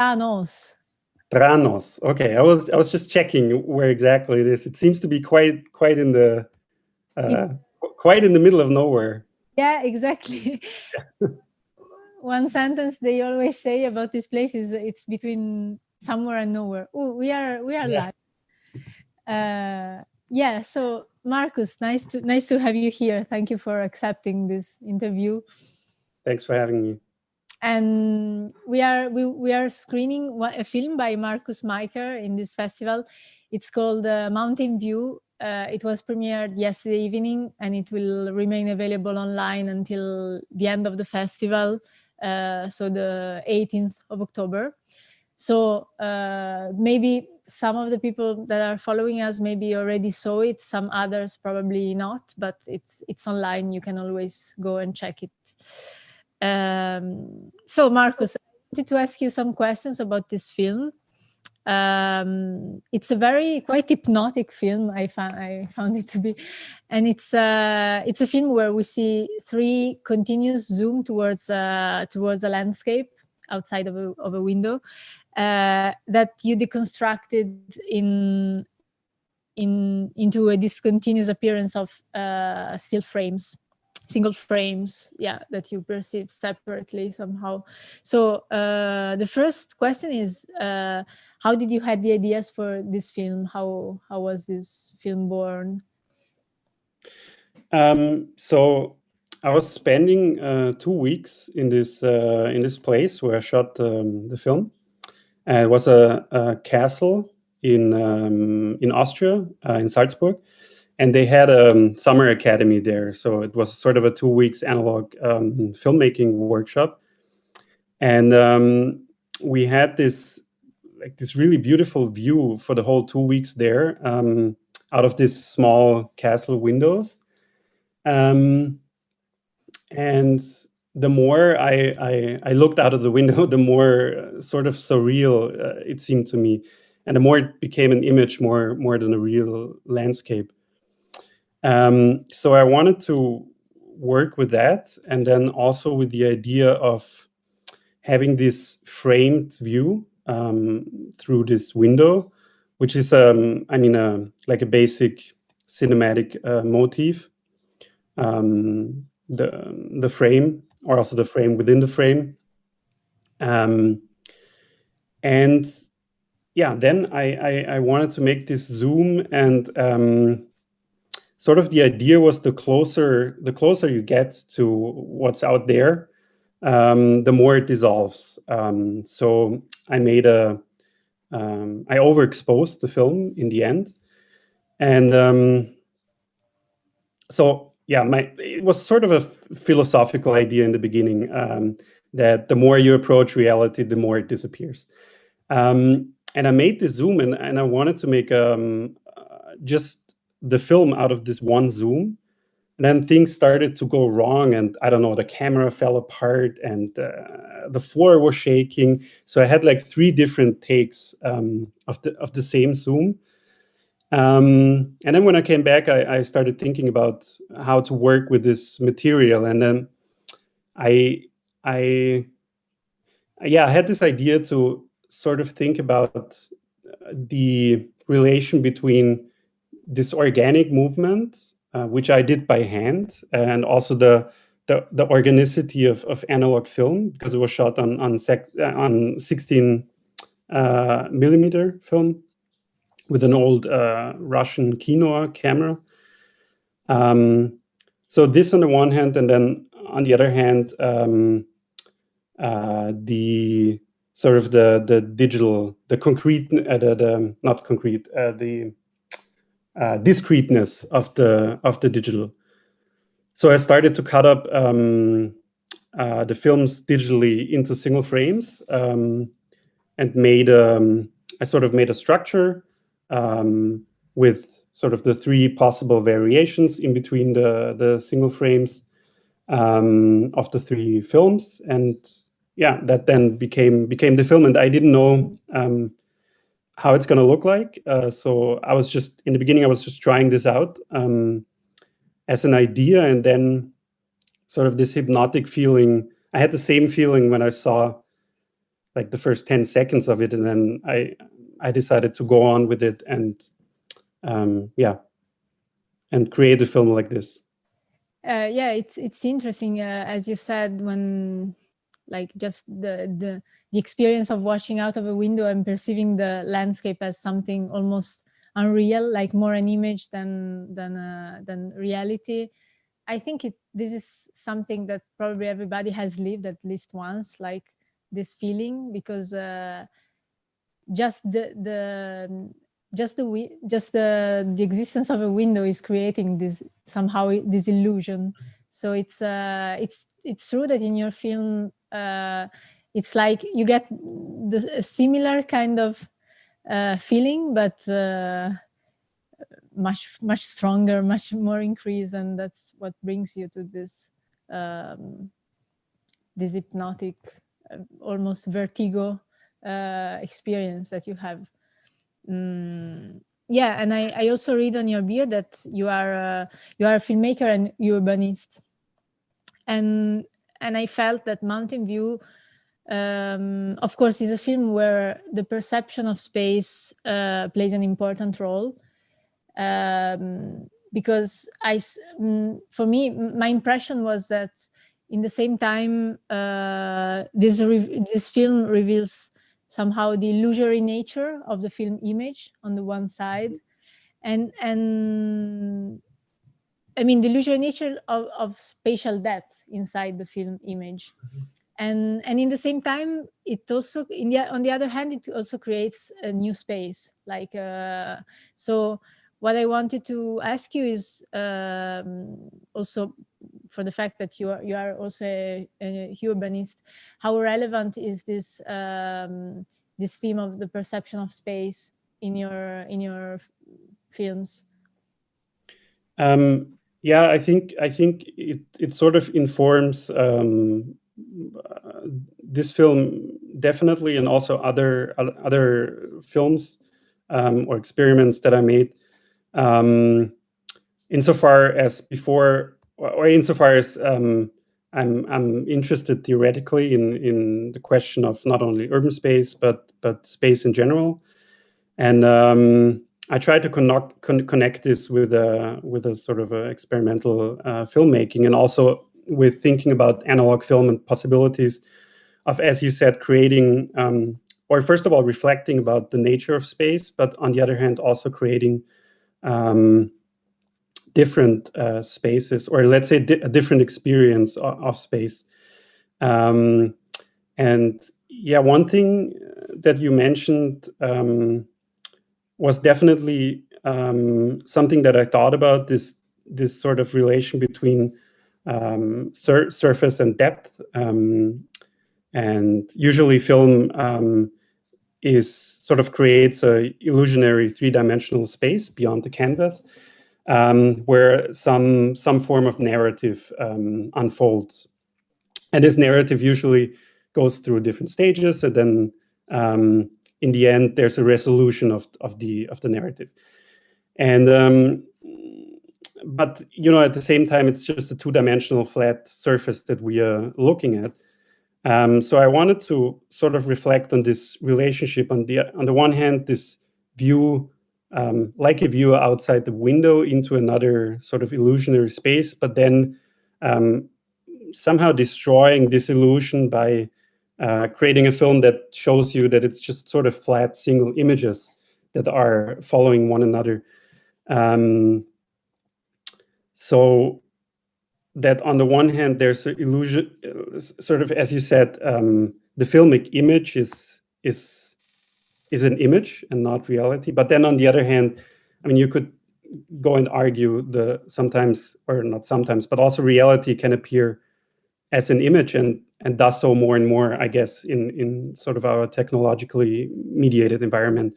Thanos. Tranos. Okay, I was just checking where exactly it is. It seems to be quite in the quite in the middle of nowhere. Yeah, exactly. One sentence they always say about this place is it's between somewhere and nowhere. Oh, we are live. Yeah. So Markus, nice to have you here. Thank you for accepting this interview. Thanks for having me. And we are screening a film by Markus Maicher in this festival. It's called Mountain View. It was premiered yesterday evening, and it will remain available online until the end of the festival, so the 18th of October. So maybe some of the people that are following us maybe already saw it, some others probably not, but it's online. You can always go and check it. So Markus, I wanted to ask you some questions about this film. It's a quite hypnotic film. I found it to be, and it's a film where we see three continuous zoom towards a landscape outside of a window that you deconstructed into a discontinuous appearance of still frames, single frames, that you perceive separately somehow. So the first question is, how did you had the ideas for this film? How was this film born? So I was spending 2 weeks in this place where I shot the film. It was a castle in Austria, in Salzburg, and they had a summer academy there. So it was sort of a 2 weeks analog filmmaking workshop, and we had this really beautiful view for the whole 2 weeks there, out of this small castle windows. And the more I looked out of the window, the more sort of surreal it seemed to me, and the more it became an image more than a real landscape. So I wanted to work with that, and then also with the idea of having this framed view through this window, which is like a basic cinematic motif. The frame, or also the frame within the frame. And yeah, then I wanted to make this zoom, and sort of the idea was the closer you get to what's out there, the more it dissolves. So I made I overexposed the film in the end, and so yeah, it was sort of a philosophical idea in the beginning, that the more you approach reality, the more it disappears. And I made this zoom, and I wanted to make just the film out of this one zoom. And then things started to go wrong, and I don't know, the camera fell apart, and the floor was shaking. So I had like 3 different takes of the same zoom. And then when I came back, I started thinking about how to work with this material, and then I had this idea to sort of think about the relation between this organic movement, which I did by hand, and also the organicity of analog film, because it was shot on 16 millimeter film with an old Russian Kino camera. So this on the one hand, and then on the other hand, the sort of the digital, the concrete, not concrete, the discreteness of the digital. So I started to cut up the films digitally into single frames, and I sort of made a structure with sort of the 3 possible variations in between the single frames of the 3 films, and yeah, that then became the film. And I didn't know how it's going to look like. So I was just, in the beginning, I was just trying this out as an idea, and then sort of this hypnotic feeling. I had the same feeling when I saw like the first 10 seconds of it, and then I decided to go on with it and and create a film like this. Yeah, it's interesting, as you said, when like just the experience of watching out of a window and perceiving the landscape as something almost unreal, like more an image than reality. I think this is something that probably everybody has lived at least once, like this feeling, because just the existence of a window is creating this somehow this illusion. So it's true that in your film it's like you get a similar kind of feeling, but much stronger, much more increased, and that's what brings you to this this hypnotic, almost vertigo experience that you have. Yeah, and I also read on your bio that you are a filmmaker and urbanist, and I felt that Mountain View, of course, is a film where the perception of space plays an important role. Because for me, my impression was that in the same time, this film reveals somehow the illusory nature of the film image on the one side, and I mean the illusory nature of spatial depth inside the film image. And in the same time, it also on the other hand, it also creates a new space, like so what I wanted to ask you is also, for the fact that you are also a urbanist, how relevant is this this theme of the perception of space in your films? Yeah, I think it sort of informs this film definitely, and also other films or experiments that I made. Insofar as before, or insofar as I'm interested theoretically in the question of not only urban space but space in general, and I try to connect this with a sort of a experimental filmmaking, and also with thinking about analog film and possibilities of, as you said, creating or first of all reflecting about the nature of space, but on the other hand also creating different spaces, or let's say a different experience of space. And yeah, one thing that you mentioned was definitely something that I thought about, this sort of relation between surface and depth. And usually film is sort of creates a illusionary three-dimensional space beyond the canvas, where some form of narrative unfolds. And this narrative usually goes through different stages, and then in the end, there's a resolution of the narrative. And but at the same time, it's just a two-dimensional flat surface that we are looking at. So I wanted to sort of reflect on this relationship. On the one hand, this view, like a view outside the window into another sort of illusionary space, but then somehow destroying this illusion by creating a film that shows you that it's just sort of flat single images that are following one another. So that on the one hand, there's an illusion, sort of, as you said, the filmic image is an image and not reality. But then on the other hand, I mean, you could go and argue sometimes, or not sometimes, but also reality can appear as an image, and does so more and more, I guess, in sort of our technologically mediated environment.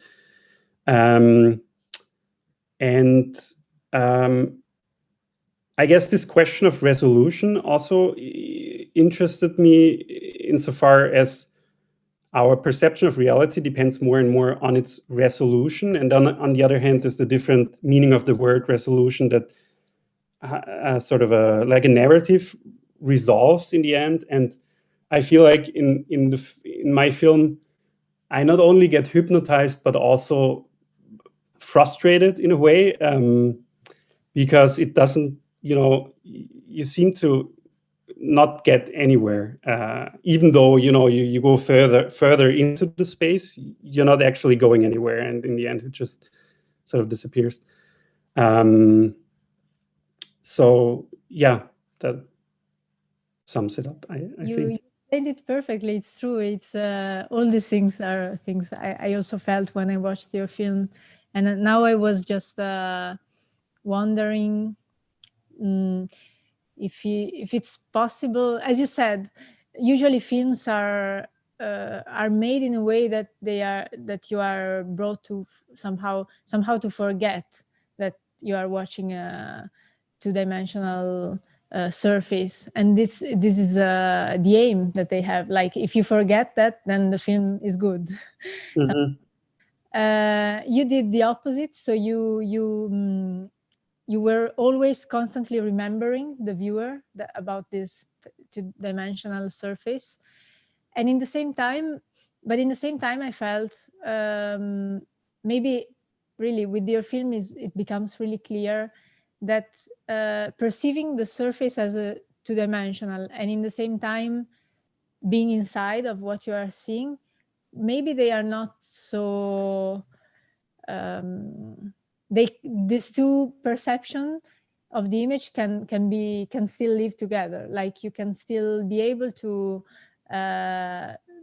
I guess this question of resolution also interested me, insofar as our perception of reality depends more and more on its resolution. And on the other hand, there's the different meaning of the word resolution that sort of like a narrative resolves in the end. And I feel like in my film, I not only get hypnotized but also frustrated in a way, because it doesn't, you seem to not get anywhere, even though you go further into the space, you're not actually going anywhere, and in the end it just sort of disappears. So yeah, that sums it up, I think. You said it perfectly. It's true. It's all these things are things I also felt when I watched your film, and now I was just wondering if it's possible. As you said, usually films are made in a way that you are brought to somehow to forget that you are watching a two-dimensional surface, and this is the aim that they have. Like, if you forget that, then the film is good. Mm-hmm. You did the opposite, so you were always constantly remembering the viewer about this two-dimensional surface, and in the same time I felt maybe really with your film it becomes really clear that perceiving the surface as a two-dimensional and in the same time being inside of what you are seeing, maybe they are not so these two perception of the image can still live together. Like, you can still be able to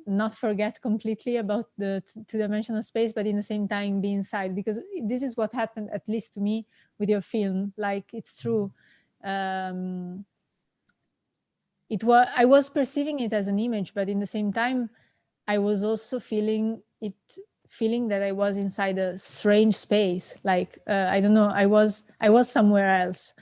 not forget completely about the two-dimensional space, but in the same time be inside, because this is what happened, at least to me, with your film. Like, it's true. I was perceiving it as an image, but in the same time I was also feeling that I was inside a strange space. Like, I don't know, I was somewhere else.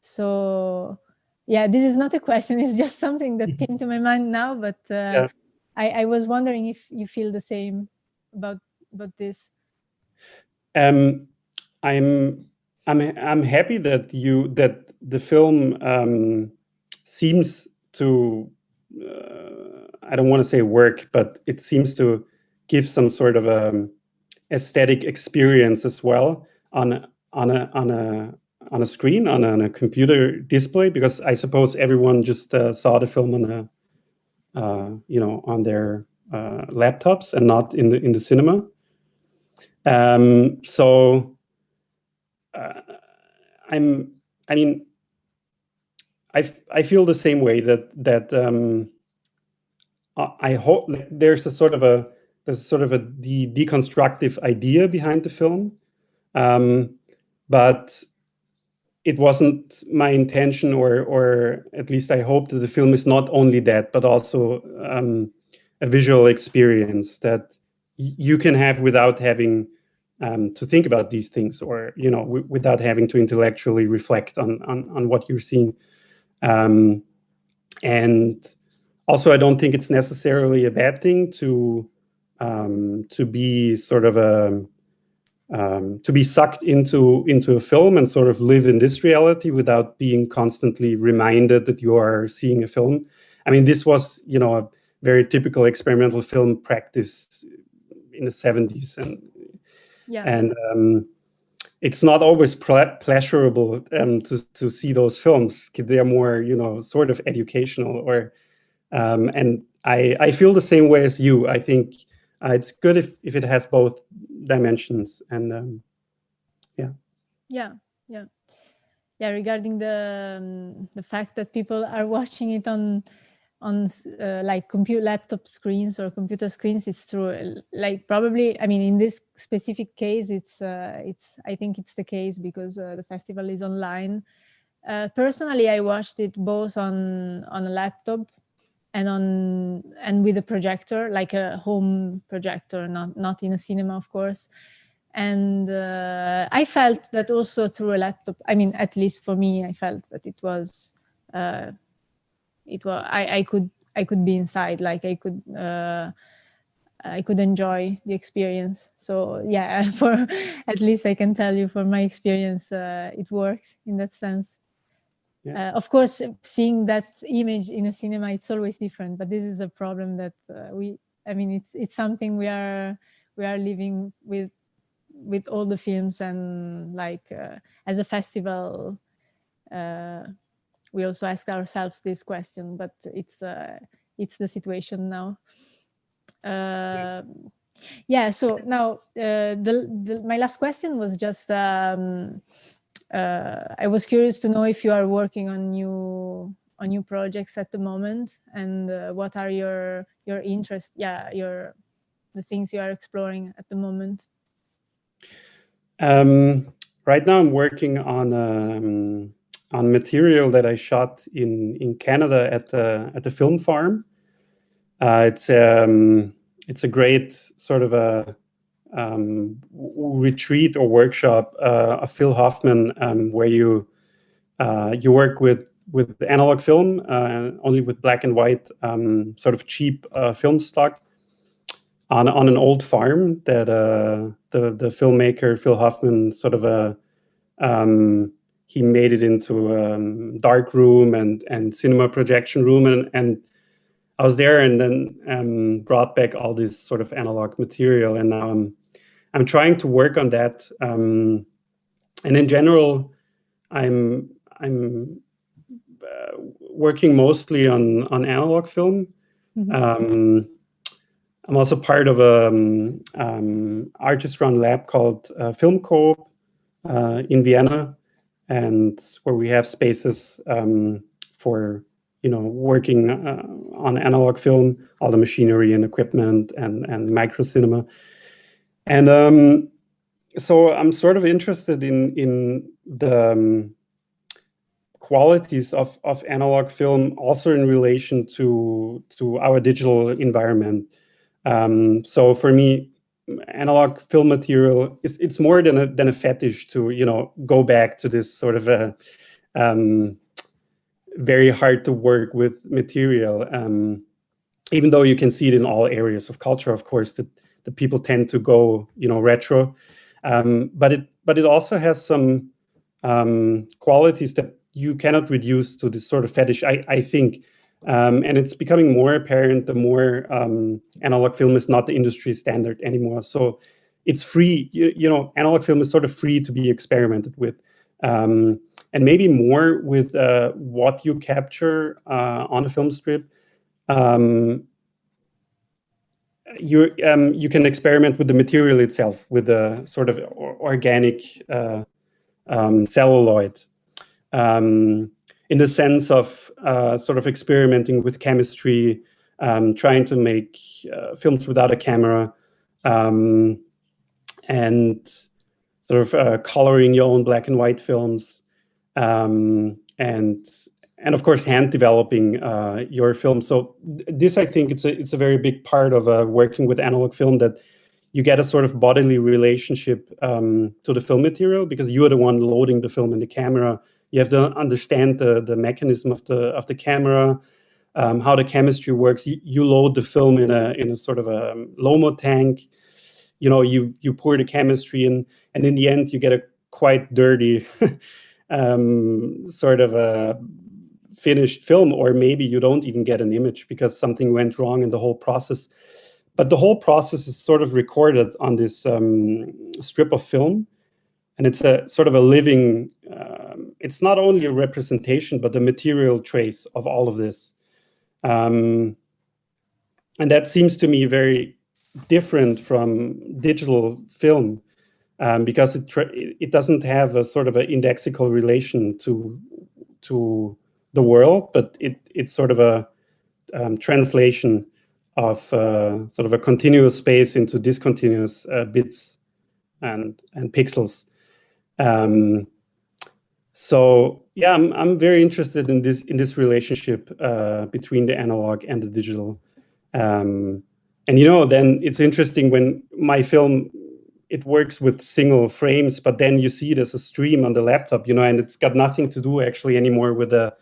So yeah, this is not a question, it's just something that came to my mind now, but Yeah. I was wondering if you feel the same about this. I'm happy that the film seems to, I don't want to say work, but it seems to give some sort of aesthetic experience as well on a screen, on a computer display, because I suppose everyone just saw the film on their laptops and not in the cinema. So I mean, I feel the same way that I hope there's a sort of a deconstructive idea behind the film, but it wasn't my intention, or at least I hope that the film is not only that, but also a visual experience that you can have without having to think about these things, or without having to intellectually reflect on what you're seeing. And also, I don't think it's necessarily a bad thing to be sort of to be sucked into a film and sort of live in this reality without being constantly reminded that you are seeing a film. I mean, this was, a very typical experimental film practice in the 70s, and it's not always pleasurable to see those films. They are more, sort of educational, or and I feel the same way as you. I think it's good if it has both dimensions, and regarding the fact that people are watching it on like laptop screens or computer screens, it's true. Like, probably, I mean, in this specific case, it's I think it's the case because the festival is online. Personally, I watched it both on a laptop and with a projector, like a home projector, not in a cinema, of course. And I felt that also through a laptop. I mean, at least for me, I felt that it was I could be inside, like I could enjoy the experience. So yeah, for at least I can tell you, for my experience, it works in that sense. Of course, seeing that image in a cinema, it's always different. But this is a problem that it's something we are living with all the films, and as a festival, we also ask ourselves this question. But it's the situation now. So now my last question was just I was curious to know if you are working on new projects at the moment, and what are your interests, the things you are exploring at the moment. Right now I'm working on material that I shot in Canada at the film farm. It's a great sort of a retreat or workshop of Phil Hoffman, where you work with analog film, only with black and white, sort of cheap film stock on an old farm that the filmmaker Phil Hoffman sort of he made it into a dark room and cinema projection room, and I was there and then brought back all this sort of analog material, and now I'm trying to work on that. And in general, I'm working mostly on analog film. Mm-hmm. I'm also part of a artist-run lab called Film Co-op in Vienna, and where we have spaces for working on analog film, all the machinery and equipment and micro cinema. And so I'm sort of interested in the qualities of analog film, also in relation to our digital environment. So for me, analog film material it's more than a fetish to go back to this sort of a very hard to work with material, even though you can see it in all areas of culture, of course, that the people tend to go retro, but it also has some qualities that you cannot reduce to this sort of fetish, I think. And it's becoming more apparent the more analog film is not the industry standard anymore. So it's free, analog film is sort of free to be experimented with. And maybe more with what you capture on a film strip. You can experiment with the material itself, with the sort of organic celluloid. In the sense of sort of experimenting with chemistry, trying to make films without a camera, and sort of coloring your own black and white films, and of course hand developing your film. So this, I think, it's a very big part of working with analog film, that you get a sort of bodily relationship to the film material, because you are the one loading the film in the camera. You have to understand the mechanism of the camera, how the chemistry works. You load the film in a sort of a Lomo tank. You pour the chemistry in, and in the end you get a quite dirty sort of a finished film, or maybe you don't even get an image because something went wrong in the whole process. But the whole process is sort of recorded on this strip of film, and it's a sort of a living, it's not only a representation, but a material trace of all of this. And that seems to me very different from digital film, because it doesn't have a sort of an indexical relation to the world, but it's sort of a translation of sort of a continuous space into discontinuous bits and pixels. So yeah, I'm very interested in this relationship between the analog and the digital. And then it's interesting when my film, it works with single frames, but then you see it as a stream on the laptop, and it's got nothing to do actually anymore with the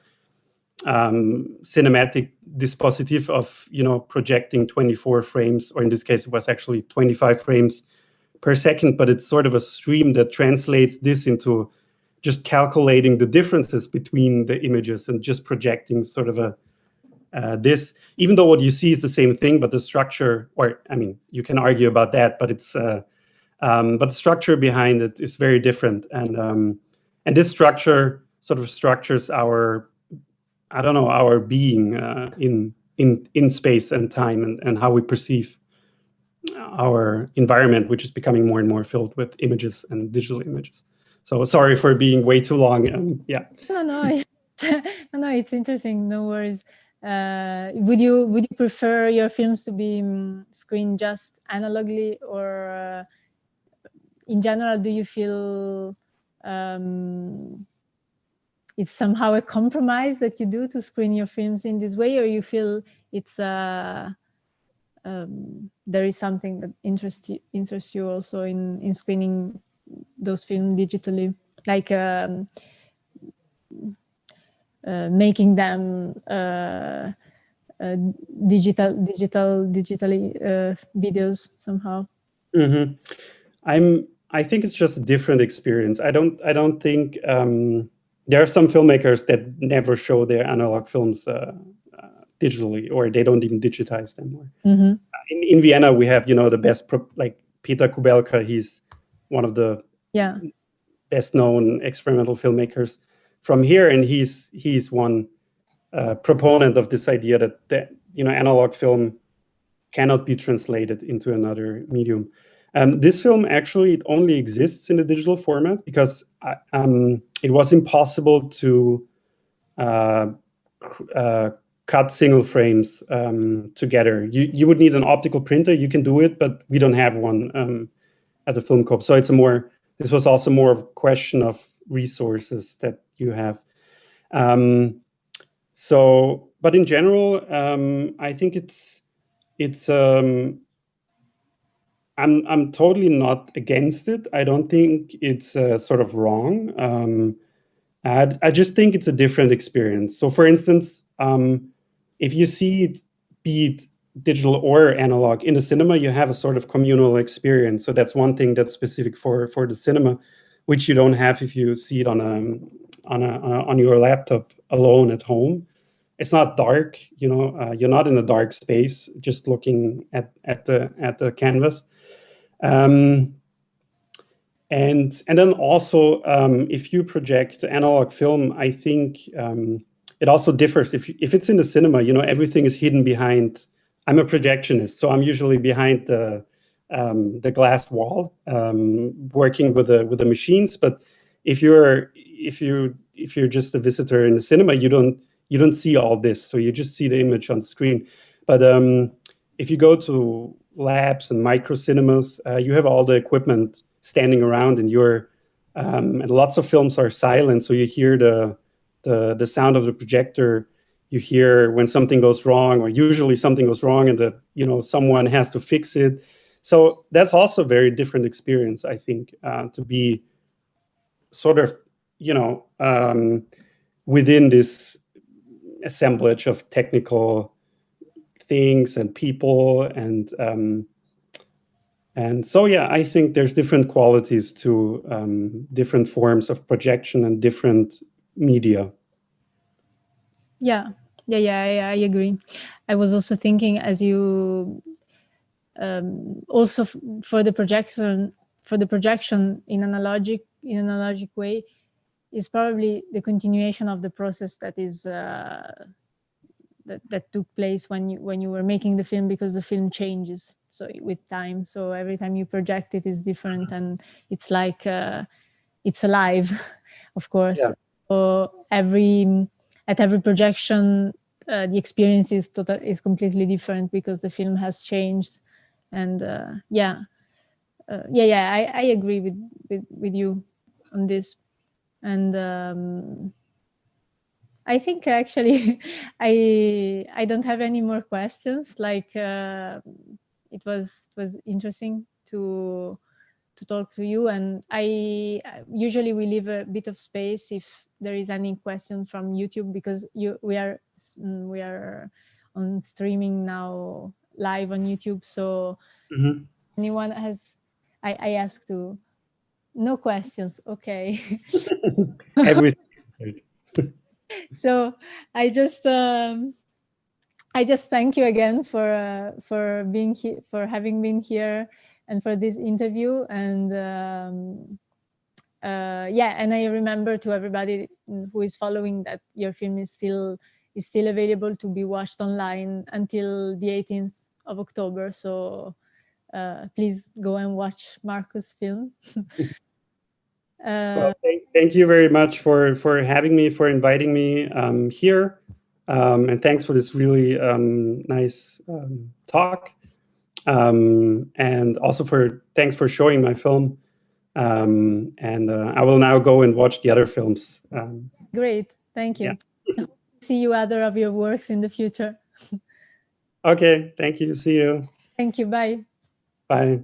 cinematic dispositif of projecting 24 frames, or in this case it was actually 25 frames per second, but it's sort of a stream that translates this into just calculating the differences between the images and just projecting sort of a this, even though what you see is the same thing, but the structure, or I mean, you can argue about that, but it's but the structure behind it is very different, and this structure sort of structures our, I don't know, our being in space and time, and how we perceive our environment, which is becoming more and more filled with images and digital images. So sorry for being way too long. Yeah. No, no, it's interesting. No worries. Would you prefer your films to be screened just analogically, or in general, do you feel it's somehow a compromise that you do to screen your films in this way, or you feel it's there is something that interests you also in screening those films digitally, like making them digitally videos somehow? Mm-hmm. I think it's just a different experience. I don't think there are some filmmakers that never show their analog films digitally, or they don't even digitize them. Mm-hmm. In Vienna, we have, the best, like Peter Kubelka. He's one of the best known experimental filmmakers from here, and he's one proponent of this idea that analog film cannot be translated into another medium. This film actually, it only exists in the digital format because it was impossible to cut single frames together. You would need an optical printer. You can do it, but we don't have one at the Film Corp. So this was also more of a question of resources that you have. But in general, I think I'm totally not against it. I don't think it's sort of wrong. I just think it's a different experience. So, for instance, if you see it, be it digital or analog in the cinema, you have a sort of communal experience. So that's one thing that's specific for the cinema, which you don't have if you see it on your laptop alone at home. It's not dark, you're not in a dark space just looking at the canvas. And then also, if you project analog film, I think it also differs. If it's in the cinema, everything is hidden behind. I'm a projectionist, so I'm usually behind the glass wall, working with the machines. But if you're just a visitor in the cinema, you don't see all this, so you just see the image on screen. But if you go to labs and micro cinemas, you have all the equipment standing around, and lots of films are silent, so you hear the sound of the projector. You hear when something goes wrong, or usually something goes wrong, and someone has to fix it. So that's also a very different experience, I think, to be sort of within this assemblage of technical things and people, and so, yeah, I think there's different qualities to different forms of projection and different media. Yeah, I agree. I was also thinking, as you also for the projection in analogic way, is probably the continuation of the process that is that took place when you were making the film, because the film changes with time. So every time you project it is different, and it's like it's alive, of course. Yeah. So at every projection, the experience is completely different because the film has changed. And I agree with you on this. And I think actually I don't have any more questions. Like it was interesting to talk to you, and I usually we leave a bit of space if there is any question from YouTube, because we are on streaming now live on YouTube. So anyone has, I ask to No questions. Okay. Everything answered. So I just thank you again for being here, for having been here, and for this interview. And yeah, and I remember to everybody who is following that your film is still available to be watched online until the 18th of October. So please go and watch Markus' film. Well, thank you very much for having me, for inviting me here, and thanks for this really nice talk, and also thanks for showing my film. And I will now go and watch the other films. Great, thank you. Yeah. See you other of your works in the future. Okay, thank you. See you. Thank you. Bye. Bye.